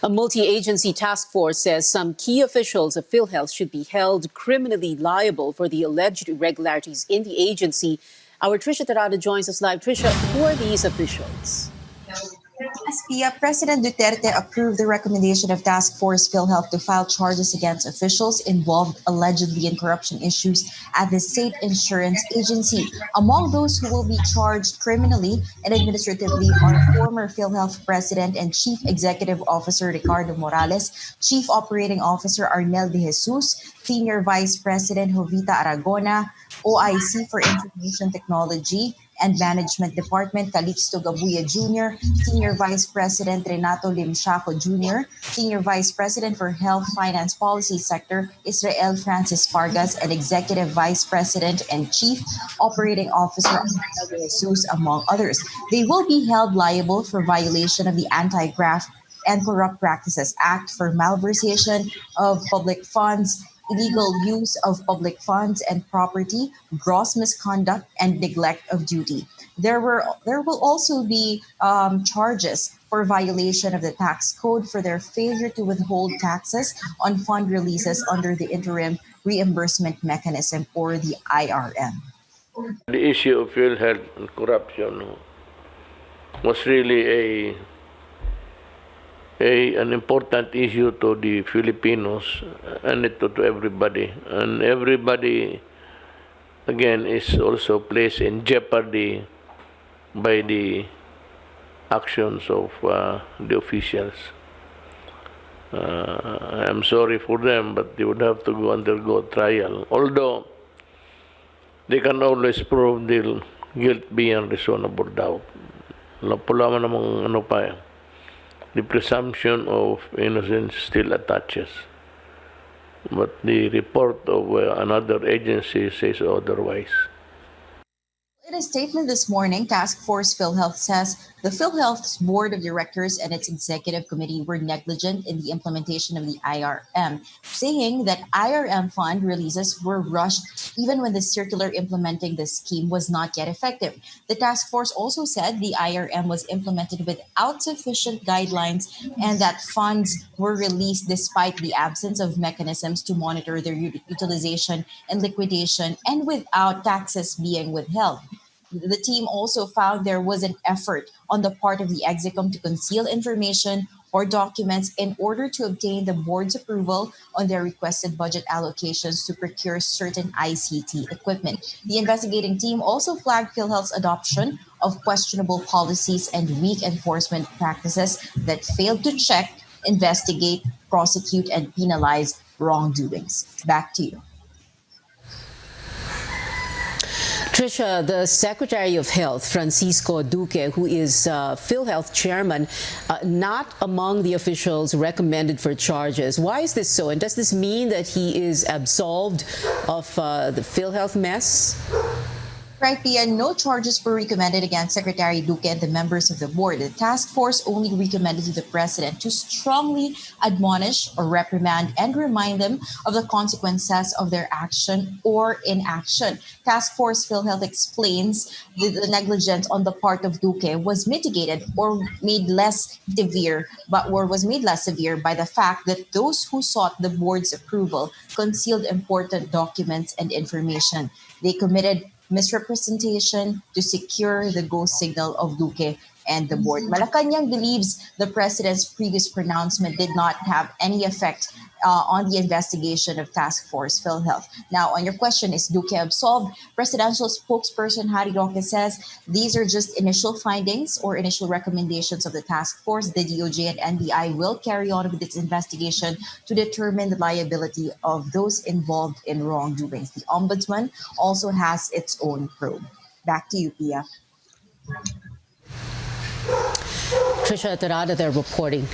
A multi-agency task force says some key officials of PhilHealth should be held criminally liable for the alleged irregularities in the agency. Our Trisha Tarada joins us live. Trisha, who are these officials? Pia, President Duterte approved the recommendation of Task Force PhilHealth to file charges against officials involved allegedly in corruption issues at the state insurance agency. Among those who will be charged criminally and administratively are former PhilHealth President and Chief Executive Officer Ricardo Morales, Chief Operating Officer Arnel de Jesus, Senior Vice President Jovita Aragona, OIC for Information Technology and Management Department, Calixto Gabuya Jr., Senior Vice President Renato Limshaco Jr., Senior Vice President for Health Finance Policy Sector, Israel Francis Vargas, and Executive Vice President and Chief Operating Officer Arnel de Jesus, among others. They will be held liable for violation of the Anti-Graft and Corrupt Practices Act for malversation of public funds, illegal use of public funds and property, gross misconduct, and neglect of duty. There will also be charges for violation of the tax code for their failure to withhold taxes on fund releases under the Interim Reimbursement Mechanism, or the IRM. The issue of PhilHealth and corruption was really an important issue to the Filipinos and to everybody. And everybody, again, is also placed in jeopardy by the actions of the officials. I'm sorry for them, but they would have to undergo trial. Although they can always prove their guilt beyond reasonable doubt. Pula namang ano pa the presumption of innocence still attaches. But the report of another agency says otherwise. In a statement this morning, Task Force PhilHealth says the PhilHealth's board of directors and its executive committee were negligent in the implementation of the IRM, saying that IRM fund releases were rushed even when the circular implementing the scheme was not yet effective. The task force also said the IRM was implemented without sufficient guidelines and that funds were released despite the absence of mechanisms to monitor their utilization and liquidation and without taxes being withheld. The team also found there was an effort on the part of the Execom to conceal information or documents in order to obtain the board's approval on their requested budget allocations to procure certain ICT equipment. The investigating team also flagged PhilHealth's adoption of questionable policies and weak enforcement practices that failed to check, investigate, prosecute, and penalize wrongdoings. Back to you. Trisha, the Secretary of Health, Francisco Duque, who is PhilHealth chairman, not among the officials recommended for charges. Why is this so? And does this mean that he is absolved of the PhilHealth mess? Right, Pia, no charges were recommended against Secretary Duque and the members of the board. The task force only recommended to the president to strongly admonish or reprimand and remind them of the consequences of their action or inaction. Task Force PhilHealth explains the negligence on the part of Duque was mitigated or made less severe, was made less severe by the fact that those who sought the board's approval concealed important documents and information. They committed misrepresentation to secure the go signal of Duque and the board. Malacanang believes the president's previous pronouncement did not have any effect on the investigation of Task Force PhilHealth. Now, on your question, is Duque absolved? Presidential spokesperson Harry Roque says these are just initial findings or initial recommendations of the task force. The DOJ and NBI will carry on with its investigation to determine the liability of those involved in wrongdoings. The Ombudsman also has its own probe. Back to you, Pia. Trisha Tarada there reporting.